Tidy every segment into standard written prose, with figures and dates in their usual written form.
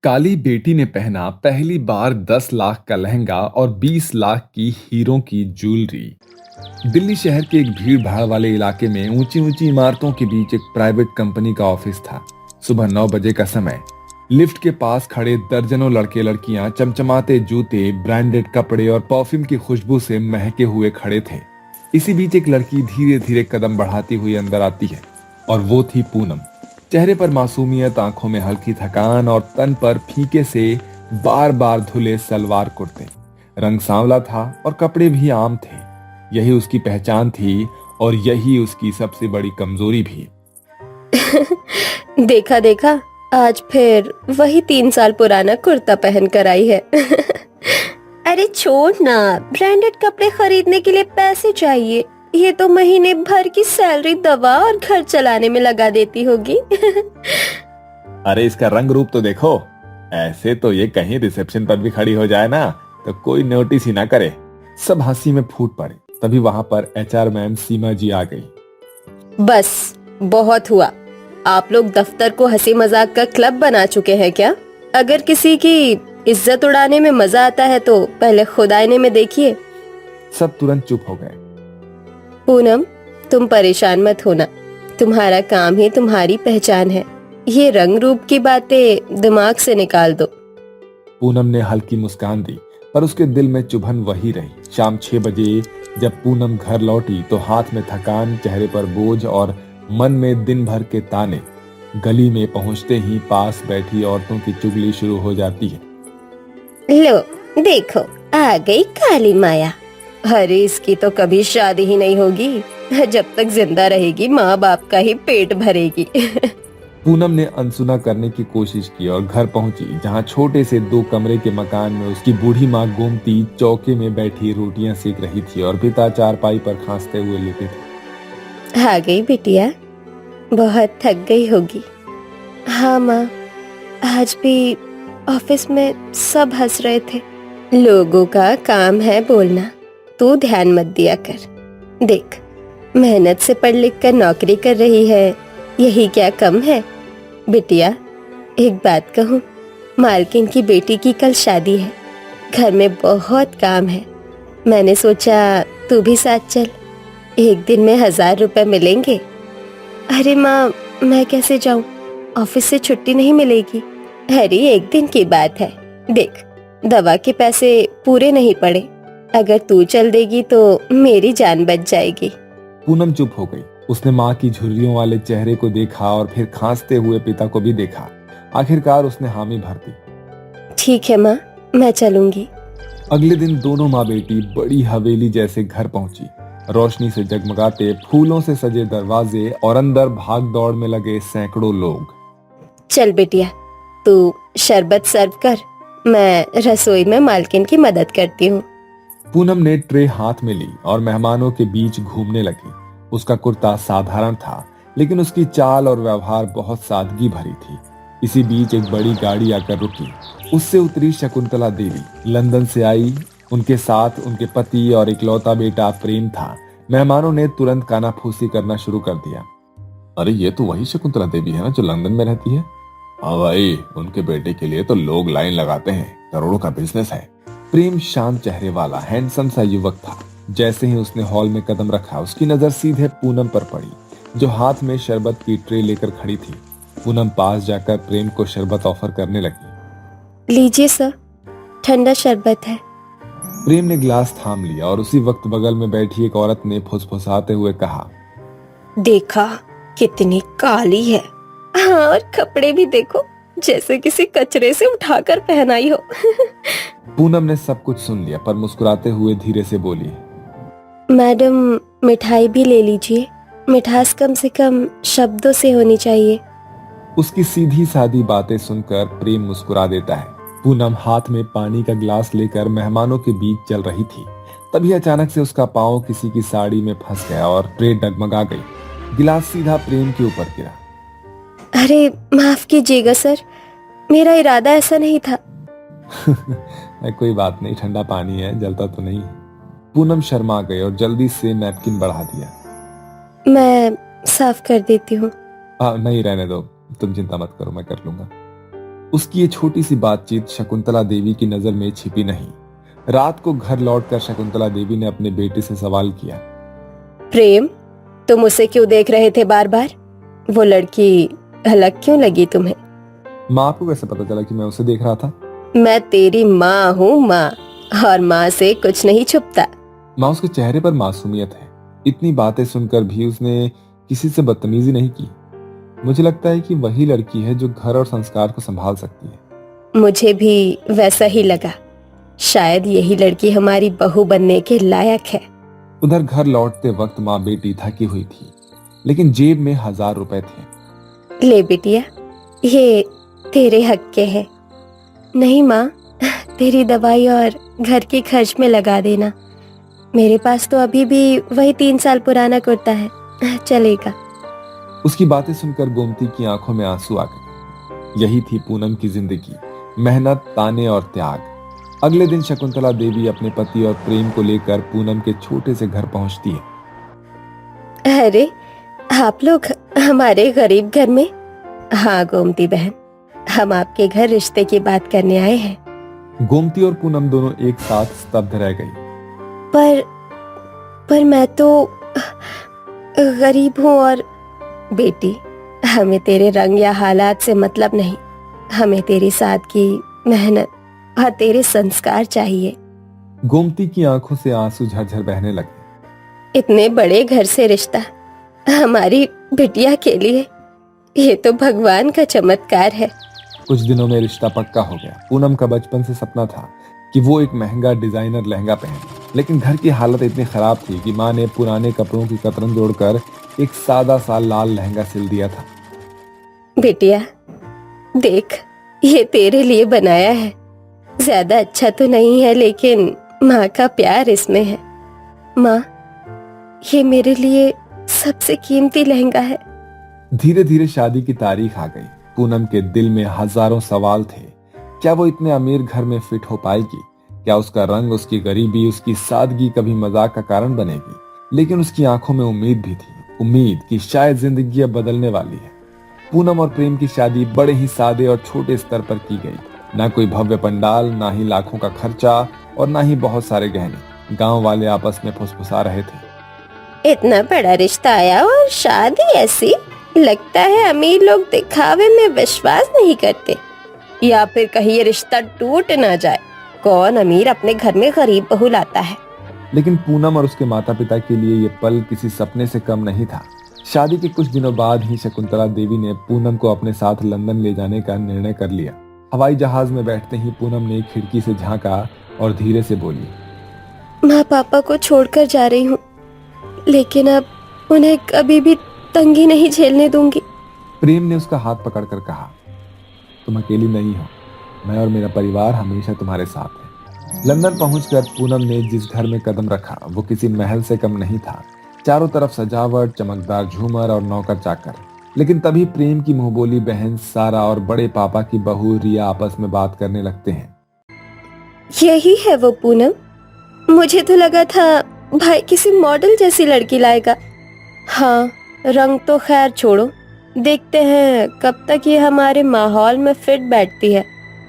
काली बेटी ने पहना पहली बार 10 लाख का लहंगा और 20 लाख की हीरों की ज्वेलरी। दिल्ली शहर के एक भीड़ भाड़ वाले इलाके में ऊंची ऊंची इमारतों के बीच एक प्राइवेट कंपनी का ऑफिस था। सुबह 9 बजे का समय। लिफ्ट के पास खड़े दर्जनों लड़के लड़कियां चमचमाते जूते, ब्रांडेड कपड़े और परफ्यूम की खुशबू से महके हुए खड़े थे। इसी बीच एक लड़की धीरे धीरे कदम बढ़ाती हुई अंदर आती है और वो थी पूनम। चेहरे पर मासूमियत, आंखों में हल्की थकान और तन पर फीके से बार बार धुले सलवार कुर्ते। रंग सांवला था और कपड़े भी आम थे। यही उसकी पहचान थी और यही उसकी सबसे बड़ी कमजोरी भी। देखा देखा, आज फिर वही 3 साल पुराना कुर्ता पहन कर आई है। अरे छोड़ ना, ब्रांडेड कपड़े खरीदने के लिए पैसे चाहिए। ये तो महीने भर की सैलरी दवा और घर चलाने में लगा देती होगी। अरे इसका रंग रूप तो देखो। ऐसे तो ये कहीं रिसेप्शन पर भी खड़ी हो जाए ना तो कोई नोटिस ही ना करे। सब हंसी में फूट पड़े। तभी वहां पर एचआर मैम सीमा जी आ गई। बस बहुत हुआ। आप लोग दफ्तर को हंसी मजाक का क्लब बना चुके हैं क्या? अगर किसी की इज्जत उड़ाने में मजा आता है तो पहले खुद आईने में देखिए। सब तुरंत चुप हो गए। पूनम, तुम परेशान मत होना। तुम्हारा काम ही तुम्हारी पहचान है। ये रंग रूप की बातें दिमाग से निकाल दो। पूनम ने हल्की मुस्कान दी, पर उसके दिल में चुभन वही रही। शाम 6 बजे जब पूनम घर लौटी तो हाथ में थकान, चेहरे पर बोझ और मन में दिन भर के ताने। गली में पहुंचते ही पास बैठी औरतों की चुगली शुरू हो जाती है। लो देखो, आ गई काली माया। अरे इसकी तो कभी शादी ही नहीं होगी। जब तक जिंदा रहेगी माँ बाप का ही पेट भरेगी। पूनम ने अनसुना करने की कोशिश की और घर पहुंची, जहां छोटे से 2 कमरे के मकान में उसकी बूढ़ी माँ गोमती चौके में बैठी रोटियां सेक रही थी और पिता चारपाई पर खांसते हुए लेटे थे। आ गई बिटिया, बहुत थक गई होगी। हाँ माँ, आज भी ऑफिस में सब हंस रहे थे। लोगों का काम है बोलना, तू ध्यान मत दिया कर। देख, मेहनत से पढ़ लिख कर नौकरी कर रही है, यही क्या कम है? बिटिया एक बात कहूँ, मालकिन की बेटी की कल शादी है। घर में बहुत काम है। मैंने सोचा तू भी साथ चल। एक दिन में 1000 रुपए मिलेंगे। अरे माँ, मैं कैसे जाऊँ? ऑफिस से छुट्टी नहीं मिलेगी। अरे एक दिन की बात है। देख, दवा के पैसे पूरे नहीं पड़े। अगर तू चल देगी तो मेरी जान बच जाएगी। पूनम चुप हो गई। उसने माँ की झुर्रियों वाले चेहरे को देखा और फिर खांसते हुए पिता को भी देखा। आखिरकार उसने हामी भर दी। ठीक है माँ, मैं चलूंगी। अगले दिन दोनों माँ बेटी बड़ी हवेली जैसे घर पहुंची। रोशनी से जगमगाते, फूलों से सजे दरवाजे और अंदर भाग दौड़ में लगे सैकड़ों लोग। चल बेटिया, तू शरबत सर्व कर, मैं रसोई में मालकिन की मदद करती हूँ। पूनम ने ट्रे हाथ में ली और मेहमानों के बीच घूमने लगी। उसका कुर्ता साधारण था, लेकिन उसकी चाल और व्यवहार बहुत सादगी भरी थी। इसी बीच एक बड़ी गाड़ी आकर रुकी। उससे उतरी शकुंतला देवी। लंदन से आई। उनके साथ उनके पति और इकलौता बेटा प्रेम था। मेहमानों ने तुरंत कानाफूसी करना शुरू कर दिया। अरे ये तो वही शकुंतला देवी है ना जो लंदन में रहती है। हाँ भाई, उनके बेटे के लिए तो लोग लाइन लगाते हैं, करोड़ों का बिजनेस है। प्रेम शांत चेहरे वाला हैंडसम सा युवक था। जैसे ही उसने हॉल में कदम रखा, उसकी नजर सीधे पूनम पर पड़ी, जो हाथ में शरबत की ट्रे लेकर खड़ी थी। पूनम पास जाकर प्रेम को शरबत ऑफर करने लगी। लीजिए सर, ठंडा शरबत है। प्रेम ने गिलास थाम लिया और उसी वक्त बगल में बैठी एक औरत ने फुसफुसाते हुए कहा, देखा कितनी काली है। हाँ, और कपड़े भी देखो, जैसे किसी कचरे से उठाकर पहनाई हो। पूनम ने सब कुछ सुन लिया, पर मुस्कुराते हुए धीरे से बोली, मैडम मिठाई भी ले लीजिए। मिठास कम से कम शब्दों से होनी चाहिए। उसकी सीधी सादी बातें सुनकर प्रेम मुस्कुरा देता है। पूनम हाथ में पानी का गिलास लेकर मेहमानों के बीच चल रही थी। तभी अचानक से उसका पांव किसी की साड़ी में फंस गया और ट्रे डगमगा गई। गिलास सीधा प्रेम के ऊपर गिरा। अरे माफ कीजिएगा सर, मेरा इरादा ऐसा नहीं था। कोई बात नहीं, ठंडा पानी है, जलता तो नहीं। पूनम शर्मा गई और जल्दी से नैपकिन बढ़ा दिया। मैं साफ कर देती हूँ। नहीं, रहने दो, तुम चिंता मत करो, मैं कर लूंगा। उसकी ये छोटी सी बातचीत शकुंतला देवी की नजर में छिपी नहीं। रात को घर लौटकर शकुंतला देवी ने अपने बेटे से सवाल किया, प्रेम, तुम उसे क्यों देख रहे थे बार बार? वो लड़की अलग क्यों लगी तुम्हें? माँ, आपको कैसे पता चला कि मैं उसे देख रहा था? मैं तेरी माँ हूँ, माँ, और माँ से कुछ नहीं छुपता। माँ, उसके चेहरे पर मासूमियत है। इतनी बातें सुनकर भी उसने किसी से बदतमीजी नहीं की। मुझे लगता है कि वही लड़की है जो घर और संस्कार को संभाल सकती है। मुझे भी वैसा ही लगा। शायद यही लड़की हमारी बहू बनने के लायक है। उधर घर लौटते वक्त माँ बेटी थकी हुई थी, लेकिन जेब में 1000 रुपए थे। ले बिटिया, ये तेरे हक के हैं। नहीं माँ, तेरी दवाई और घर के खर्च में लगा देना। मेरे पास तो अभी भी वही 3 साल पुराना कुर्ता है, चलेगा। उसकी बातें सुनकर गोमती की आंखों में आंसू आ गए। यही थी पूनम की जिंदगी, मेहनत, ताने और त्याग। अगले दिन शकुंतला देवी अपने पति और प्रेम को लेकर पूनम के छोटे से घर पहुंचती है। अरे, आप लोग हमारे गरीब घर में? हाँ गोमती बहन, हम आपके घर रिश्ते की बात करने आए हैं। गोमती और पूनम दोनों एक साथ स्तब्ध रह गई। पर मैं तो गरीब हूँ। और बेटी, हमें तेरे रंग या हालात से मतलब नहीं। हमें तेरी सादगी, मेहनत और तेरे संस्कार चाहिए। गोमती की आंखों से आंसू झरझर बहने लगे। इतने बड़े घर से रिश्ता हमारी बिटिया के लिए, ये तो भगवान का चमत्कार है। कुछ दिनों में रिश्ता पक्का हो गया। पूनम का बचपन से सपना था कि वो एक महंगा डिजाइनर लहंगा पहने, लेकिन घर की हालत इतनी खराब थी कि माँ ने पुराने कपड़ों की कतरन जोड़कर एक सादा सा लाल लहंगा सिल दिया था। बिटिया देख, ये तेरे लिए बनाया है। ज्यादा अच्छा तो नहीं है, लेकिन माँ का प्यार इसमें है। माँ, ये मेरे लिए सबसे कीमती लहंगा है। धीरे धीरे शादी की तारीख आ गई। पूनम के दिल में हजारों सवाल थे। क्या वो इतने अमीर घर में फिट हो पाएगी? क्या उसका रंग, उसकी गरीबी, उसकी सादगी कभी मजाक का कारण बनेगी? लेकिन उसकी आंखों में उम्मीद भी थी, उम्मीद कि शायद जिंदगी अब बदलने वाली है। पूनम और प्रेम की शादी बड़े ही सादे और छोटे स्तर पर की गई। ना कोई भव्य पंडाल, ना ही लाखों का खर्चा और ना ही बहुत सारे गहने। गांव वाले आपस में फुसफुसा रहे थे। इतना बड़ा रिश्ता आया और शादी ऐसी? लगता है अमीर लोग दिखावे में विश्वास नहीं करते, या फिर कहीं ये रिश्ता टूट ना जाए। कौन अमीर अपने घर में गरीब बहू लाता है? लेकिन पूनम और उसके माता पिता के लिए ये पल किसी सपने से कम नहीं था। शादी के कुछ दिनों बाद ही शकुंतला देवी ने पूनम को अपने साथ लंदन ले जाने का निर्णय कर लिया। हवाई जहाज में बैठते ही पूनम ने खिड़की से झांका और धीरे से बोली, माँ पापा को छोड़कर जा रही हूँ, लेकिन अब उन्हें कभी भी तंगी नहीं झेलने दूंगी। प्रेम ने उसका हाथ पकड़कर कहा, तुम अकेली नहीं हो, मैं और मेरा परिवार हमेशा तुम्हारे साथ है। लंदन पहुंचकर पूनम ने जिस घर में कदम रखा वो किसी महल से कम नहीं था। चारों तरफ सजावट, चमकदार झूमर और नौकर चाकर। लेकिन तभी प्रेम की मुंहबोली बहन सारा और बड़े पापा की बहू रिया आपस में बात करने लगते हैं। यही है वो पूनम? मुझे तो लगा था भाई किसी मॉडल जैसी लड़की लाएगा। हाँ, रंग तो खैर छोड़ो, देखते हैं कब तक ये हमारे माहौल में फिट बैठती है।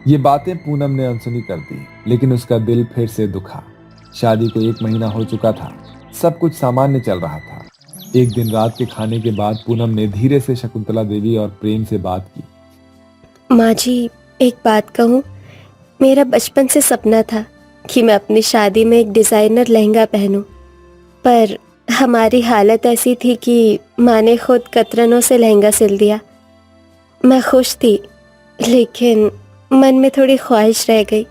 ये बातें पूनम ने अनसुनी कर दी, लेकिन उसका दिल फिर से दुखा। शादी को 1 महीना हो चुका था, सब कुछ सामान्य चल रहा था। एक दिन रात के खाने के बाद पूनम ने धीरे से शकुंतला देवी और प्रेम से बात की। माँ जी, एक बात कहूँ, मेरा बचपन से सपना था कि मैं अपनी शादी में एक डिजाइनर लहंगा पहनूं, पर हमारी हालत ऐसी थी कि माँ ने खुद कतरनों से लहंगा सिल दिया। मैं खुश थी, लेकिन मन में थोड़ी ख्वाहिश रह गई।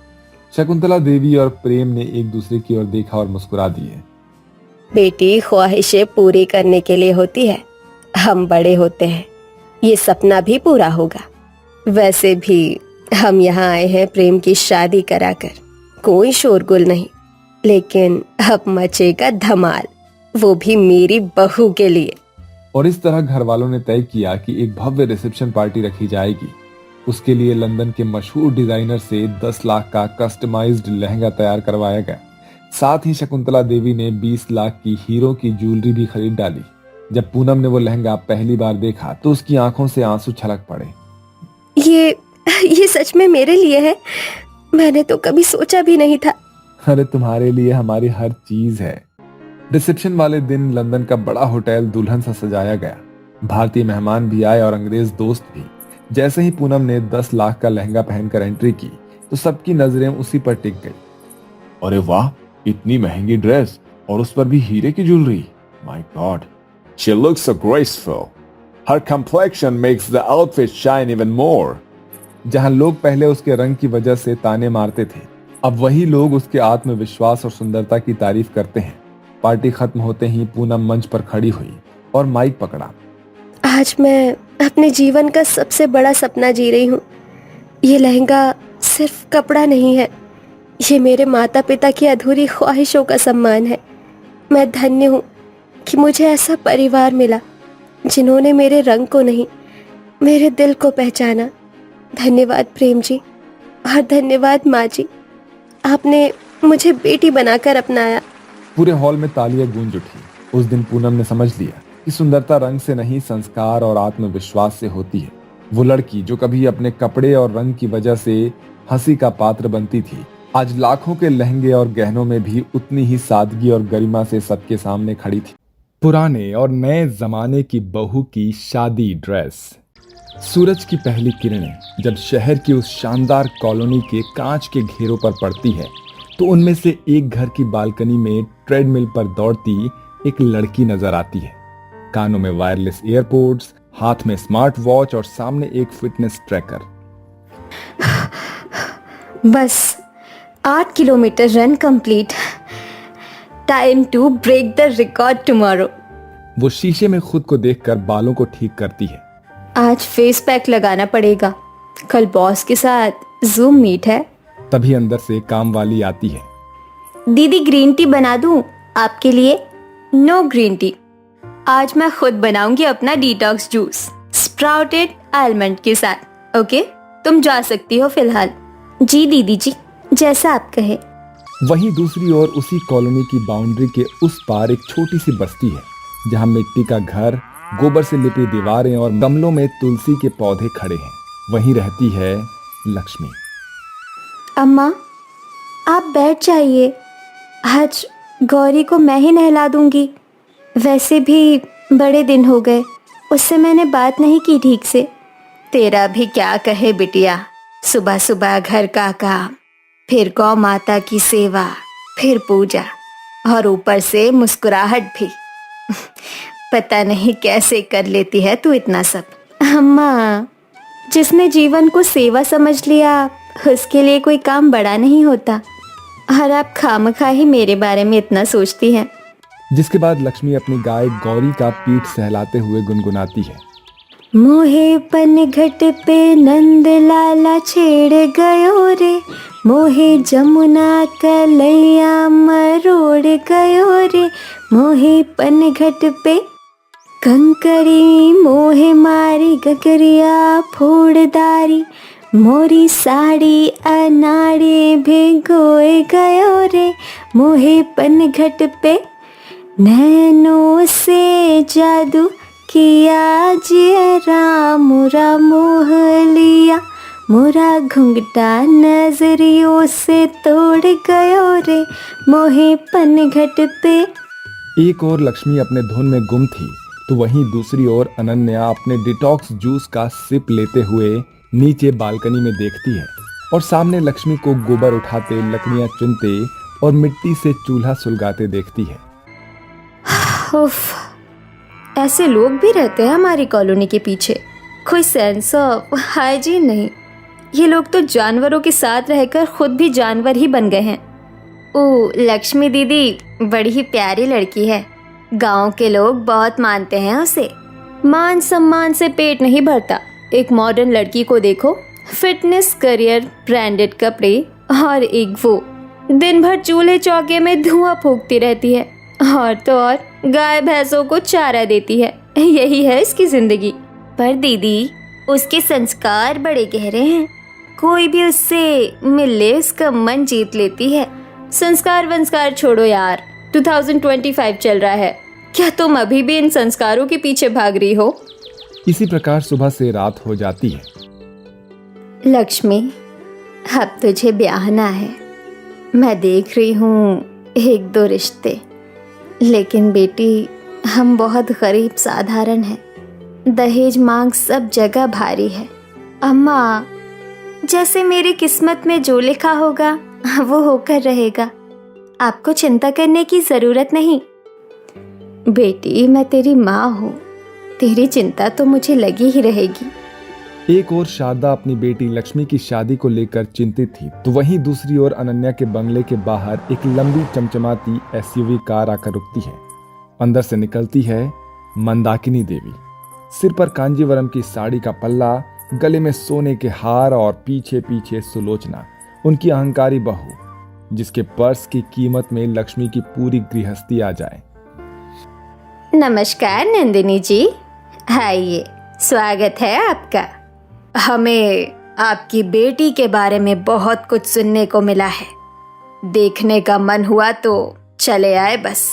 शकुंतला देवी और प्रेम ने एक दूसरे की ओर देखा और मुस्कुरा दिए। बेटी, ख्वाहिशें पूरी करने के लिए होती है। हम बड़े होते हैं, ये सपना भी पूरा होगा। वैसे भी हम यहाँ आए हैं प्रेम की शादी कराकर, कोई शोरगुल नहीं, लेकिन अब मचेगा धमाल, वो भी मेरी बहू के लिए। और इस तरह घर वालों ने तय किया कि एक भव्य रिसेप्शन पार्टी रखी जाएगी। उसके लिए लंदन के मशहूर डिजाइनर से 10 लाख का कस्टमाइज्ड लहंगा तैयार करवाया गया। साथ ही शकुंतला देवी ने 20 लाख की हीरो की ज्वेलरी भी खरीद डाली। जब पूनम ने वो लहंगा पहली बार देखा तो उसकी आंखों से आंसू छलक पड़े। ये ये सच में मेरे लिए है? मैंने तो कभी सोचा भी नहीं था। अरे तुम्हारे लिए हमारी हर चीज है। रिसेप्शन वाले दिन लंदन का बड़ा होटल दुल्हन सा सजाया गया। भारतीय मेहमान भी आए और अंग्रेज दोस्त भी। जैसे ही पूनम ने 10 लाख का लहंगा पहनकर एंट्री की तो सबकी नजरें उसी पर टिक गई। अरे वाह, इतनी महंगी ड्रेस और उस पर भी हीरे की jewellery. My God, she looks so graceful. Her complexion makes the outfit shine even more. जहां लोग पहले उसके रंग की वजह से ताने मारते थे, अब वही लोग उसके आत्मविश्वास और सुंदरता की तारीफ करते हैं। पार्टी खत्म होते ही पूनम मंच पर खड़ी हुई और माइक पकड़ा। आज मैं अपने जीवन का सबसे बड़ा सपना जी रही हूँ। ये लहंगा सिर्फ कपड़ा नहीं है, ये मेरे माता पिता की अधूरी ख्वाहिशों का सम्मान है। मैं धन्य हूँ कि मुझे ऐसा परिवार मिला जिन्होंने मेरे रंग को नहीं, मेरे दिल को पहचाना। धन्यवाद प्रेम जी, और धन्यवाद माँ जी, आपने मुझे बेटी बनाकर अपनाया। पूरे हॉल में तालियां गूंज उठी। उस दिन पूनम ने समझ लिया कि सुंदरता रंग से नहीं, संस्कार और आत्मविश्वास से होती है। वो लड़की जो कभी अपने कपड़े और रंग की वजह से हंसी का पात्र बनती थी, आज लाखों के लहंगे और गहनों में भी उतनी ही सादगी और गरिमा से सबके सामने खड़ी थी। पुराने और नए जमाने की बहू की शादी ड्रेस। सूरज की पहली किरणें जब शहर की उस शानदार कॉलोनी के कांच के घेरों पर पड़ती है तो उनमें से एक घर की बालकनी में ट्रेडमिल पर दौड़ती एक लड़की नजर आती है। कानों में वायरलेस एयरपोड्स, हाथ में स्मार्ट वॉच और सामने एक फिटनेस ट्रैकर। बस 8 kilometre run complete. Time to break the record tomorrow. वो शीशे में खुद को देखकर बालों को ठीक करती है। आज फेस पैक लगाना पड़ेगा, कल बॉस के साथ जूम मीट है। तभी अंदर से काम वाली आती है। दीदी ग्रीन टी बना दूं आपके लिए? नो ग्रीन टी, आज मैं खुद बनाऊंगी अपना डिटॉक्स जूस स्प्राउटेड आलमंड के साथ। ओके, तुम जा सकती हो फिलहाल। जी दीदी जी, जैसा आप कहे। वहीं दूसरी ओर उसी कॉलोनी की बाउंड्री के उस पार एक छोटी सी बस्ती है जहां मिट्टी का घर, गोबर से लिपी दीवारें और गमलों में तुलसी के पौधे खड़े हैं। वहीं रहती है लक्ष्मी। अम्मा, आप बैठ जाइए, आज गौरी को मैं ही नहला दूंगी। वैसे भी बड़े दिन हो गए, उससे मैंने बात नहीं की ठीक से। तेरा भी क्या कहे बिटिया, सुबह सुबह घर का काम, फिर गौ माता की सेवा, फिर पूजा, और ऊपर से मुस्कुराहट भी। पता नहीं कैसे कर लेती है तू इतना सब। अम्मा, जिसने जीवन को सेवा समझ लिया उसके लिए कोई काम बड़ा नहीं होता, और आप खामखा ही मेरे बारे में इतना सोचती हैं। जिसके बाद लक्ष्मी अपनी गाय गौरी का पीठ सहलाते हुए गुनगुनाती है। मोहे पनघट पे नंद लाला छेड़ गयो रे, मोहे जमुना कलैया मरोड़ गयो रे, मोहे पनघट पे कंकरी, मोहे मारी गगरिया फोड़दारी, मोरी साड़ी अनाड़े भिगोए गयो रे, मोहे पनघट पे नैनों से जादू किया जियरा, मोरा मोह लिया, मोरा घुंघटा नजरियों से तोड़ गयो रे, मोहे पनघट पे। एक और लक्ष्मी अपने धुन में गुम थी तो वहीं दूसरी ओर अनन्या अपने डिटॉक्स जूस का सिप लेते हुए नीचे बालकनी में देखती है और सामने लक्ष्मी को गोबर उठाते, लकड़ियां चुनते और मिट्टी से चूल्हा सुलगाते देखती है। उफ, ऐसे लोग भी रहते हैं हमारी कॉलोनी के पीछे, कोई सेंस ऑफ हाइजीन नहीं। ये लोग तो जानवरों के साथ रहकर खुद भी जानवर ही बन गए हैं। ओ, लक्ष्मी दीदी बड़ी ही प्यारी लड़की है, गांव के लोग बहुत मानते हैं उसे। मान सम्मान से पेट नहीं भरता। एक मॉडर्न लड़की को देखो, फिटनेस, करियर, ब्रांडेड कपड़े, और एक वो दिन भर चूल्हे चौके में धुआं फूकती रहती है, और तो और गाय भैंसों को चारा देती है। यही है इसकी जिंदगी। पर दीदी, उसके संस्कार बड़े गहरे हैं, कोई भी उससे मिल ले उसका मन जीत लेती है। संस्कार वंस्कार छोड़ो यार, 2025 चल रहा है, क्या तुम अभी भी इन संस्कारों के पीछे भाग रही हो? इसी प्रकार सुबह से रात हो जाती है। लक्ष्मी, अब तुझे ब्याहना है। मैं देख रही हूँ 1-2 रिश्ते, लेकिन बेटी हम बहुत गरीब साधारण हैं। दहेज मांग सब जगह भारी है। अम्मा, जैसे मेरी किस्मत में जो लिखा होगा वो होकर रहेगा। आपको चिंता करने की ज़रूरत नहीं। बेटी, मैं तेरी माँ हूँ, तेरी चिंता तो मुझे लगी ही रहेगी। एक ओर शारदा अपनी बेटी लक्ष्मी की शादी को लेकर चिंतित थी, तो वहीं दूसरी ओर अनन्या के बंगले के बाहर एक लंबी चमचमाती एसयूवी कार आकर रुकती है। अंदर से निकलती है मंदाकिनी देवी। सिर पर कांजीवरम की साड़ी का पल्ला, गले में सोने के हार और पीछे पीछे सुलोचना, उनकी अहंकारी बहू, जिसके पर्स की कीमत में लक्ष्मी की पूरी गृहस्थी आ जाए। नमस्कार नंदिनी जी, आइए, स्वागत है आपका। हमें आपकी बेटी के बारे में बहुत कुछ सुनने को मिला है। देखने का मन हुआ तो चले आए बस।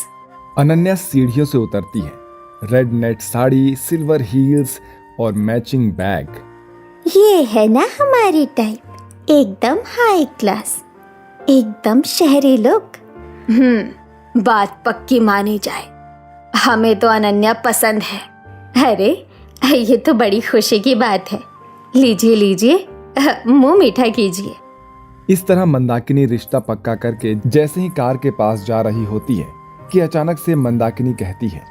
अनन्या सीढ़ियों से उतरती है। Red net sari, silver heels और मैचिंग बैग। ये है ना हमारी टाइप, एकदम हाई क्लास, एकदम शहरी लुक। बात पक्की मानी जाए, हमें तो अनन्या पसंद है। अरे, ये तो बड़ी खुशी की बात है। लीजिए लीजिए, मुंह मीठा कीजिए। इस तरह मंदाकिनी रिश्ता पक्का करके जैसे ही कार के पास जा रही होती है कि अचानक से मंदाकिनी कहती है,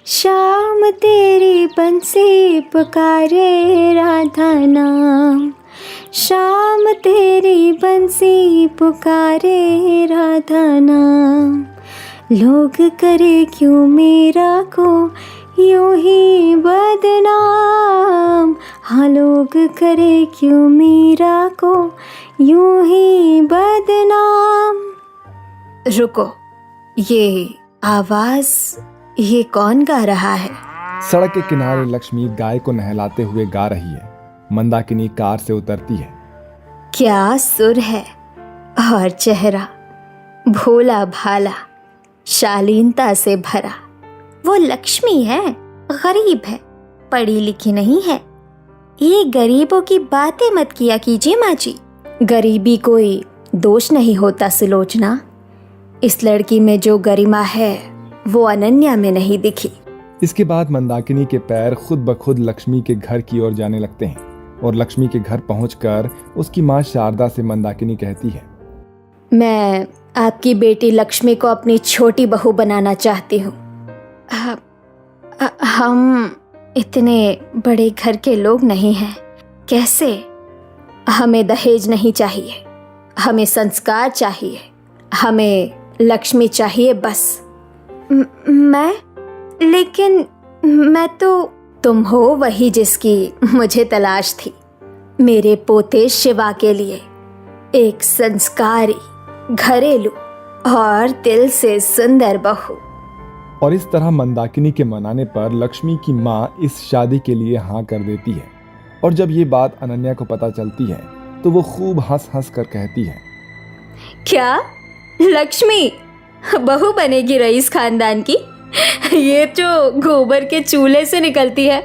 शाम तेरी बंसी पुकारे राधा नाम, शाम तेरी बंसी पुकारे राधा नाम, लोग करे क्यों मेरा को यूं ही बदनाम, हाँ लोग करे क्यों मेरा को यूं ही बदनाम। रुको, ये आवाज, ये कौन गा रहा है? सड़क के किनारे लक्ष्मी गाय को नहलाते हुए गा रही है। मंदाकिनी कार से उतरती है। क्या सुर है और चेहरा, भोला भाला, शालीनता से भरा। वो लक्ष्मी है, गरीब है, पढ़ी लिखी नहीं है। ये गरीबों की बातें मत किया कीजिए माँ जी। गरीबी कोई दोष नहीं होता सुलोचना। इस लड़की में जो गरिमा है वो अनन्या में नहीं दिखी। इसके बाद मंदाकिनी के पैर खुद ब खुद लक्ष्मी के घर की ओर जाने लगते हैं और लक्ष्मी के घर पहुंचकर उसकी माँ शारदा से मंदाकिनी कहती है, मैं आपकी बेटी लक्ष्मी को अपनी छोटी बहू बनाना चाहती हूँ। हम इतने बड़े घर के लोग नहीं हैं। कैसे? हमें दहेज नहीं चाहिए, हमें संस्कार चाहिए, हमें लक्ष्मी चाहिए बस। लेकिन मैं तो। तुम हो वही जिसकी मुझे तलाश थी। मेरे पोते शिवा के लिए एक संस्कारी, घरेलू और दिल से सुंदर बहू। और इस तरह मंदाकिनी के मनाने पर लक्ष्मी की माँ इस शादी के लिए हाँ कर देती है। और जब ये बात अनन्या को पता चलती है तो वो खूब हंस हंस कर कहती है, क्या लक्ष्मी बहू बनेगी रईस खानदान की? ये जो गोबर के चूल्हे से निकलती है,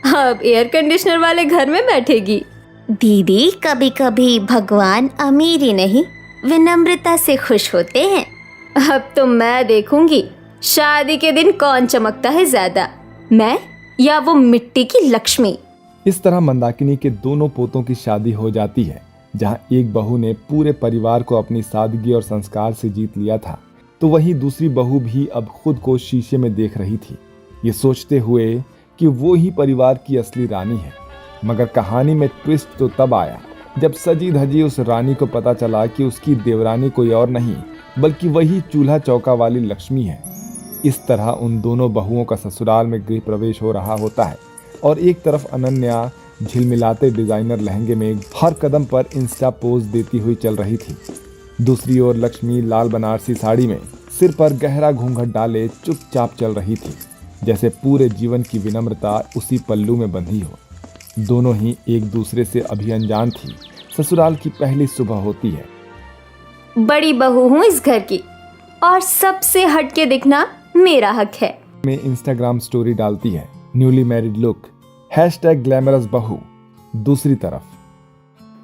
अब एयर कंडीशनर वाले घर में बैठेगी। दीदी, कभी कभी भगवान अमीरी नहीं, विनम्रता से खुश होते हैं। अब तो मैं देखूंगी शादी के दिन कौन चमकता है ज्यादा, मैं या वो मिट्टी की लक्ष्मी। इस तरह मंदाकिनी के दोनों पोतों की शादी हो जाती है। जहां एक बहू ने पूरे परिवार को अपनी सादगी और संस्कार से जीत लिया था, तो वहीं दूसरी बहू भी अब खुद को शीशे में देख रही थी, ये सोचते हुए कि वो ही परिवार की असली रानी है। मगर कहानी में ट्विस्ट तो तब आया जब सजी धजी उस रानी को पता चला कि उसकी देवरानी कोई और नहीं बल्कि वही चूल्हा चौका वाली लक्ष्मी है। इस तरह उन दोनों बहुओं का ससुराल में गृह प्रवेश हो रहा होता है और एक तरफ अनन्या झिलमिलाते डिजाइनर लहंगे में हर कदम पर इंस्टा पोज देती हुई चल रही थी। दूसरी ओर लक्ष्मी लाल बनारसी साड़ी में सिर पर गहरा घूंघट डाले चुपचाप चल रही थी, जैसे पूरे जीवन की विनम्रता उसी पल्लू में बंधी हो। दोनों ही एक दूसरे से अभी अनजान थी। ससुराल की पहली सुबह होती है। बड़ी बहू हूँ इस घर की और सबसे हटके दिखना मेरा हक है। में इंस्टाग्राम स्टोरी डालती है, न्यूली मैरिड लुक, #ग्लैमरस बहू। दूसरी तरफ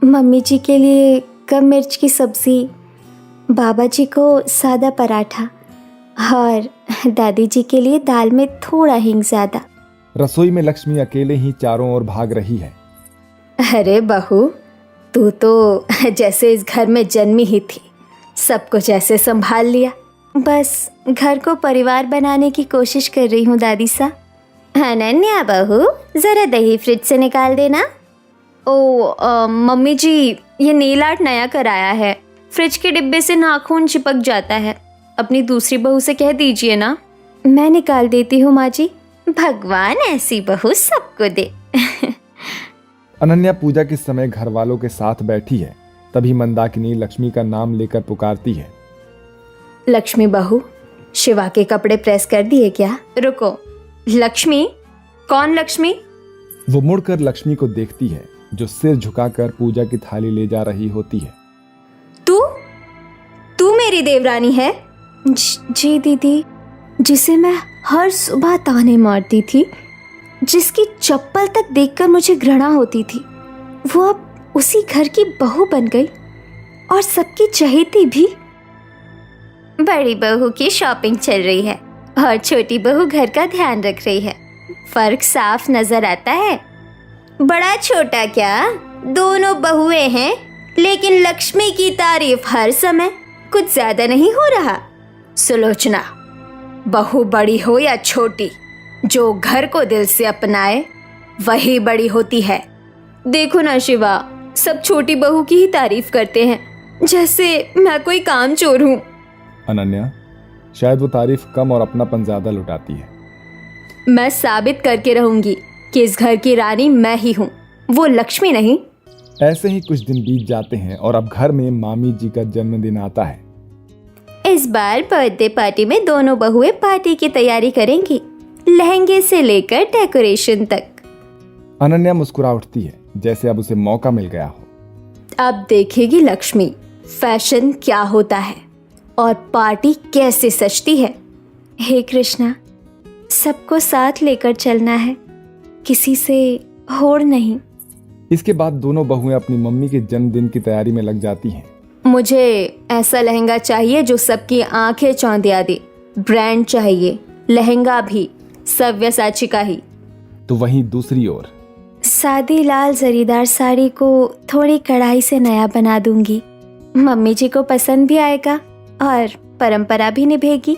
मम्मी जी के लिए कम मिर्च की सब्जी, बाबा जी को सादा पराठा और दादी जी के लिए दाल में थोड़ा हींग ज़्यादा। रसोई में लक्ष्मी अकेले ही चारों ओर भाग रही है। अरे बहू, तू तो जैसे इस घर में जन्मी ही थी, सब कुछ ऐसे संभाल लिया। बस घर को परिवार बनाने की कोशिश कर रही हूँ दादी सा। अनन्या बहू, ज़रा दही फ्रिज से निकाल देना। मम्मी जी, ये नेल आर्ट नया कराया है, फ्रिज के डिब्बे से नाखून चिपक जाता है। अपनी दूसरी बहू से कह दीजिए ना। मैं निकाल देती हूँ माँ जी। भगवान ऐसी बहू सबको दे। अनन्या पूजा के समय घर वालों के साथ बैठी है। तभी मंदाकिनी लक्ष्मी का नाम लेकर पुकारती है। लक्ष्मी बहू, शिवा के कपड़े प्रेस कर दिए क्या? रुको, लक्ष्मी? कौन लक्ष्मी? वो मुड़कर लक्ष्मी को देखती है, जो सिर झुकाकर पूजा की थाली ले जा रही होती है। तू मेरी देवरानी है? जी दीदी, जिसे मैं हर सुबह ताने मारती थी, जिसकी चप्पल तक देखकर मुझे घृणा होती थी, वो अब उसी घर की बहू बन गई और सबकी चहेती भी। बड़ी बहू की शॉपिंग चल रही है और छोटी बहू घर का ध्यान रख रही है। फर्क साफ नजर आता है। बड़ा छोटा क्या, दोनों बहुएं हैं, लेकिन लक्ष्मी की तारीफ हर समय कुछ ज्यादा नहीं हो रहा। सुलोचना, बहू बड़ी हो या छोटी, जो घर को दिल से अपनाए वही बड़ी होती है। देखो ना शिवा, सब छोटी बहू की ही तारीफ करते हैं, जैसे मैं कोई काम चोर हूँ। अनन्या, शायद वो तारीफ कम और अपनापन ज्यादा लुटाती है। मैं साबित करके रहूंगी कि इस घर की रानी मैं ही हूँ, वो लक्ष्मी नहीं। ऐसे ही कुछ दिन बीत जाते हैं और अब घर में मामी जी का जन्मदिन आता है। इस बार बर्थडे पार्टी में दोनों बहुएं पार्टी की तैयारी करेंगी, लहंगे से लेकर डेकोरेशन तक। अनन्या मुस्कुरा उठती है, जैसे अब उसे मौका मिल गया हो। अब देखेगी लक्ष्मी फैशन क्या होता है और पार्टी कैसे सजती है। हे कृष्णा, सबको साथ लेकर चलना है, किसी से होड़ नहीं। इसके बाद दोनों बहुएं अपनी मम्मी के जन्मदिन की तैयारी में लग जाती हैं। मुझे ऐसा लहंगा चाहिए जो सबकी आंखें चौंधिया दे। ब्रांड चाहिए, लहंगा भी सव्यसाची का ही। तो वहीं दूसरी ओर सादी लाल जरीदार साड़ी को थोड़ी कढ़ाई से नया बना दूंगी। मम्मी जी को पसंद भी आएगा और परंपरा भी निभेगी।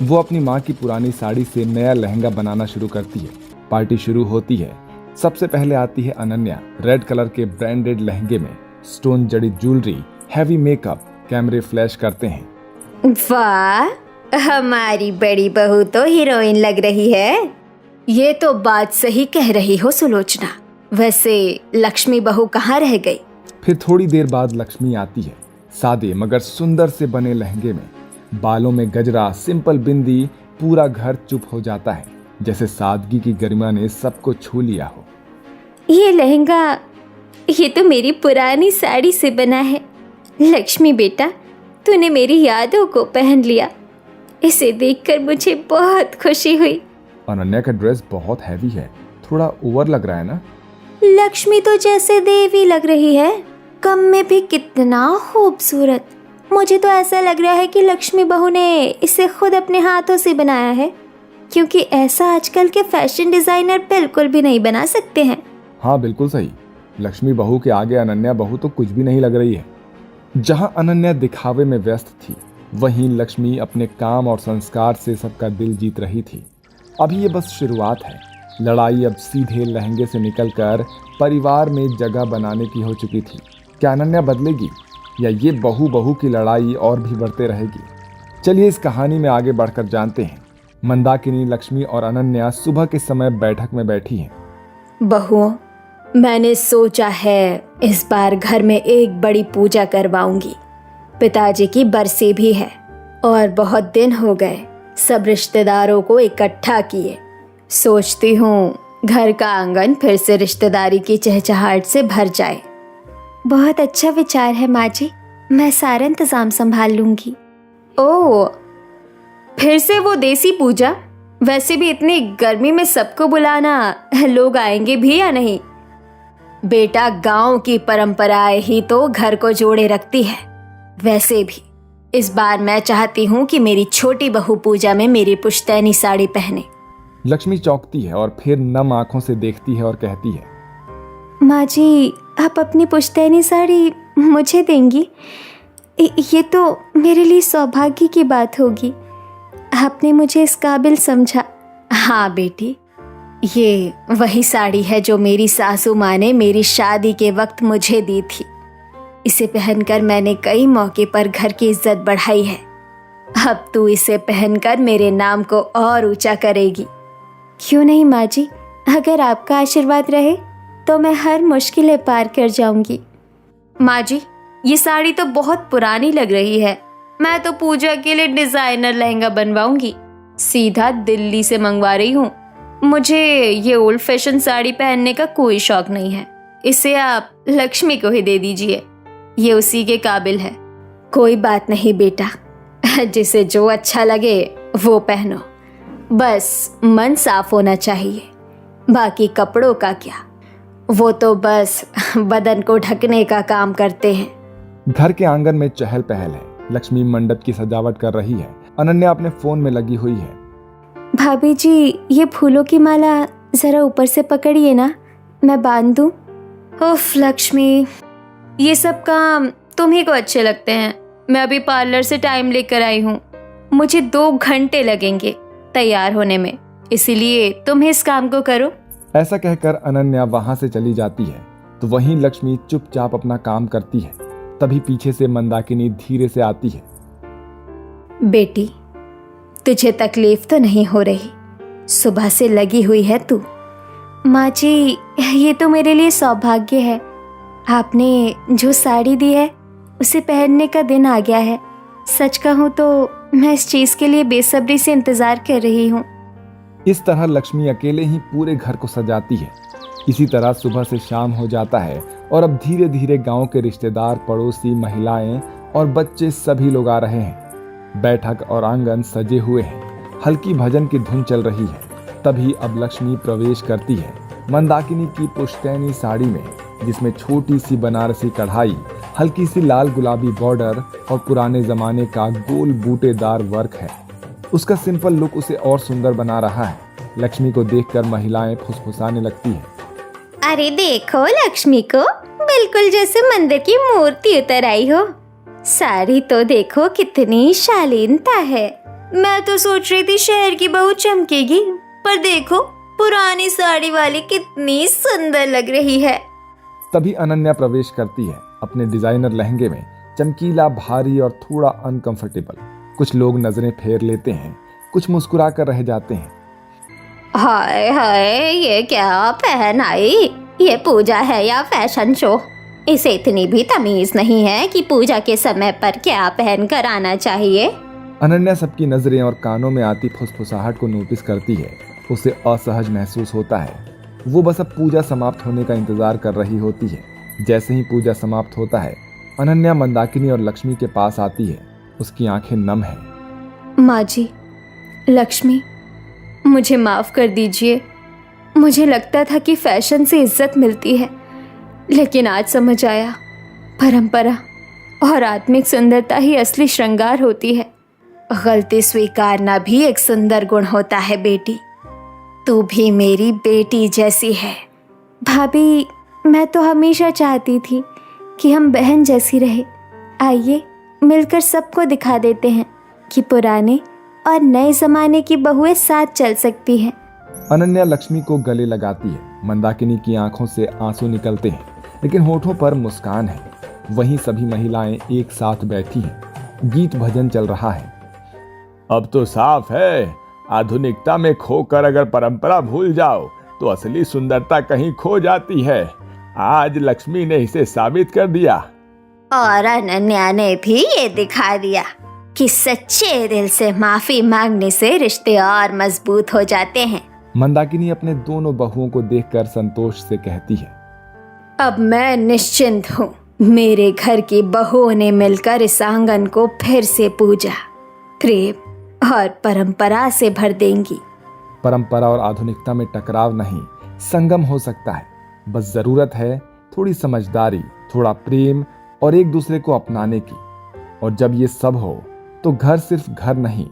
वो अपनी माँ की पुरानी साड़ी से नया लहंगा बनाना शुरू करती है। पार्टी शुरू होती है। सबसे पहले आती है अनन्या, रेड कलर के ब्रांडेड लहंगे में। स्टोन जड़ी ज्वेलरी, हैवी मेकअप, कैमरे फ्लैश करते हैं। वाह, हमारी बड़ी बहू तो हीरोइन लग रही है। ये तो बात सही कह रही हो सुलोचना। वैसे लक्ष्मी बहू कहाँ रह गई? फिर थोड़ी देर बाद लक्ष्मी आती है, सादे मगर सुंदर से बने लहंगे में, बालों में गजरा, सिंपल बिंदी। पूरा घर चुप हो जाता है, जैसे सादगी की गरिमा ने सबको छू लिया हो। ये लहंगा, ये तो मेरी पुरानी साड़ी से बना है। लक्ष्मी बेटा, तूने मेरी यादों को पहन लिया। इसे देखकर मुझे बहुत खुशी हुई। अनन्या का ड्रेस बहुत हैवी है, थोड़ा ओवर लग रहा है ना? लक्ष्मी तो जैसे देवी लग रही है, कम में भी कितना खूबसूरत। मुझे तो ऐसा लग रहा है कि लक्ष्मी बहू ने इसे खुद अपने हाथों से बनाया है, क्योंकि ऐसा आजकल के फैशन डिजाइनर बिल्कुल भी नहीं बना सकते हैं। हाँ बिल्कुल सही। लक्ष्मी बहू के आगे अनन्या बहू तो कुछ भी नहीं लग रही है। जहां अनन्या दिखावे में व्यस्त थी, वहीं लक्ष्मी अपने काम और संस्कार से सबका दिल जीत रही थी। अभी ये बस शुरुआत है। लड़ाई अब सीधे लहंगे से निकलकर परिवार में जगह बनाने की हो चुकी थी। क्या अनन्या बदलेगी या ये बहू बहू की लड़ाई और भी बढ़ते रहेगी? चलिए इस कहानी में आगे बढ़कर जानते हैं। मंदाकिनी, लक्ष्मी और अनन्या सुबह के समय बैठक में बैठी हैं। बहुओं, मैंने सोचा है इस बार घर में एक बड़ी पूजा करवाऊंगी। पिताजी की बरसी भी है और बहुत दिन हो गए सब रिश्तेदारों को इकट्ठा किए। सोचती हूँ घर का आंगन फिर से रिश्तेदारी की चहचहाहट से भर जाए। बहुत अच्छा विचार है माँ जी, मैं सारा इंतजाम संभाल लूंगी। ओह, फिर से वो देसी पूजा? वैसे भी इतनी गर्मी में सबको बुलाना, लोग आएंगे भी या नहीं? बेटा, गांव की परंपराएं ही तो घर को जोड़े रखती है। वैसे भी इस बार मैं चाहती हूँ कि मेरी छोटी बहू पूजा में मेरी पुश्तैनी साड़ी पहने। लक्ष्मी चौंकती है और फिर नम आंखों से देखती है और कहती है, माँ जी, आप अपनी पुश्तैनी साड़ी मुझे देंगी? ये तो मेरे लिए सौभाग्य की बात होगी। आपने मुझे इस काबिल समझा। हाँ बेटी, ये वही साड़ी है जो मेरी सासू माँ ने मेरी शादी के वक्त मुझे दी थी। इसे पहनकर मैंने कई मौके पर घर की इज्जत बढ़ाई है। अब तू इसे पहनकर मेरे नाम को और ऊंचा करेगी। क्यों नहीं माँ जी, अगर आपका आशीर्वाद रहे तो मैं हर मुश्किलें पार कर जाऊंगी। माँ जी, ये साड़ी तो बहुत पुरानी लग रही है। मैं तो पूजा के लिए डिजाइनर लहंगा बनवाऊंगी। सीधा दिल्ली से मंगवा रही हूँ। मुझे ये ओल्ड फैशन साड़ी पहनने का कोई शौक नहीं है। इसे आप लक्ष्मी को ही दे दीजिए, ये उसी के काबिल है। कोई बात नहीं बेटा, जिसे जो अच्छा लगे वो पहनो। बस मन साफ होना चाहिए। बाकी कपड़ों का क्या, वो तो बस बदन को ढकने का काम करते हैं। घर के आंगन में चहल पहल है। लक्ष्मी मंडप की सजावट कर रही है। अनन्या अपने फोन में लगी हुई है। भाभी जी, ये फूलों की माला जरा ऊपर से पकड़िए ना, मैं बांध दूं। उफ लक्ष्मी, ये सब काम तुम्ही को अच्छे लगते हैं। मैं अभी पार्लर से टाइम लेकर आई हूँ। मुझे 2 घंटे लगेंगे तैयार होने में, इसीलिए तुम इस काम को करो। ऐसा कहकर अनन्या वहां से चली जाती है तो वहीं लक्ष्मी चुपचाप अपना काम करती है। तभी पीछे से मंदाकिनी धीरे से आती है। बेटी, तुझे तकलीफ तो नहीं हो रही? सुबह से लगी हुई है तू। माँ जी, ये तो मेरे लिए सौभाग्य है। आपने जो साड़ी दी है उसे पहनने का दिन आ गया है। सच कहूँ तो मैं इस चीज़ के लिए बेसब्री से इंतज़ार कर रही हूँ। इस तरह लक्ष्मी अकेले ही पूरे घर को सजाती है। इसी तरह सुबह से शाम हो जाता है और अब धीरे धीरे गांव के रिश्तेदार, पड़ोसी, महिलाएं और बच्चे सभी लोग आ रहे हैं। बैठक और आंगन सजे हुए हैं। हल्की भजन की धुन चल रही है। तभी अब लक्ष्मी प्रवेश करती है मंदाकिनी की पुश्तैनी साड़ी में, जिसमें छोटी सी बनारसी कढ़ाई, हल्की सी लाल गुलाबी बॉर्डर और पुराने जमाने का गोल बूटेदार वर्क है। उसका सिंपल लुक उसे और सुंदर बना रहा है। लक्ष्मी को देखकर महिलाएं फुसफुसाने लगती हैं। अरे देखो लक्ष्मी को, बिल्कुल जैसे मंदिर की मूर्ति उतर आई हो। साड़ी तो देखो कितनी शालीनता है। मैं तो सोच रही थी शहर की बहू चमकेगी, पर देखो पुरानी साड़ी वाली कितनी सुंदर लग रही है। तभी अनन्या प्रवेश करती है अपने डिजाइनर लहंगे में, चमकीला, भारी और थोड़ा अनकंफर्टेबल। कुछ लोग नजरें फेर लेते हैं, कुछ मुस्कुरा कर रह जाते हैं। हाय हाय, ये क्या पहन आई? ये पूजा है या फैशन शो? इसे इतनी भी तमीज नहीं है कि पूजा के समय पर क्या पहन कर आना चाहिए। अनन्या सबकी नजरें और कानों में आती फुसफुसाहट को नोटिस करती है। उसे असहज महसूस होता है। वो बस अब पूजा समाप्त होने का इंतजार कर रही होती है। जैसे ही पूजा समाप्त होता है, अनन्या मंदाकिनी और लक्ष्मी के पास आती है। उसकी आंखें नम हैं। माँ जी, लक्ष्मी, मुझे माफ़ कर दीजिए। मुझे लगता था कि फैशन से इज्जत मिलती है, लेकिन आज समझ आया, परंपरा और आत्मिक सुंदरता ही असली श्रृंगार होती है। गलती स्वीकारना भी एक सुंदर गुण होता है बेटी। तू भी मेरी बेटी जैसी है। भाभी, मैं तो हमेशा चाहती थी कि हम बहन जैसी रहे। आइए मिलकर सबको दिखा देते हैं कि पुराने और नए जमाने की बहुएं साथ चल सकती हैं। अनन्या लक्ष्मी को गले लगाती है। मंदाकिनी की आंखों से आंसू निकलते हैं, लेकिन होठों पर मुस्कान है। वहीं सभी महिलाएं एक साथ बैठी हैं। गीत भजन चल रहा है। अब तो साफ है, आधुनिकता में खोकर अगर परंपरा भूल जाओ तो असली सुंदरता कहीं खो जाती है। आज लक्ष्मी ने इसे साबित कर दिया। और अनन्या ने भी ये दिखा दिया कि सच्चे दिल से माफी मांगने से रिश्ते और मजबूत हो जाते हैं। मंदाकिनी अपने दोनों बहुओं को देखकर संतोष से कहती है, अब मैं निश्चिंत हूँ। मेरे घर की बहुओं ने मिलकर इस आंगन को फिर से पूजा, प्रेम और परंपरा से भर देंगी। परंपरा और आधुनिकता में टकराव नहीं, संगम हो सकता है। बस जरूरत है थोड़ी समझदारी, थोड़ा प्रेम और एक दूसरे को अपनाने की। और जब ये सब हो तो घर सिर्फ घर नहीं,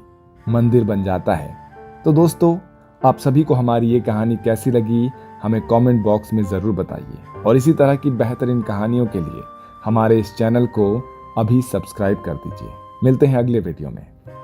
मंदिर बन जाता है। तो दोस्तों, आप सभी को हमारी ये कहानी कैसी लगी हमें कमेंट बॉक्स में ज़रूर बताइए। और इसी तरह की बेहतरीन कहानियों के लिए हमारे इस चैनल को अभी सब्सक्राइब कर दीजिए। मिलते हैं अगले वीडियो में।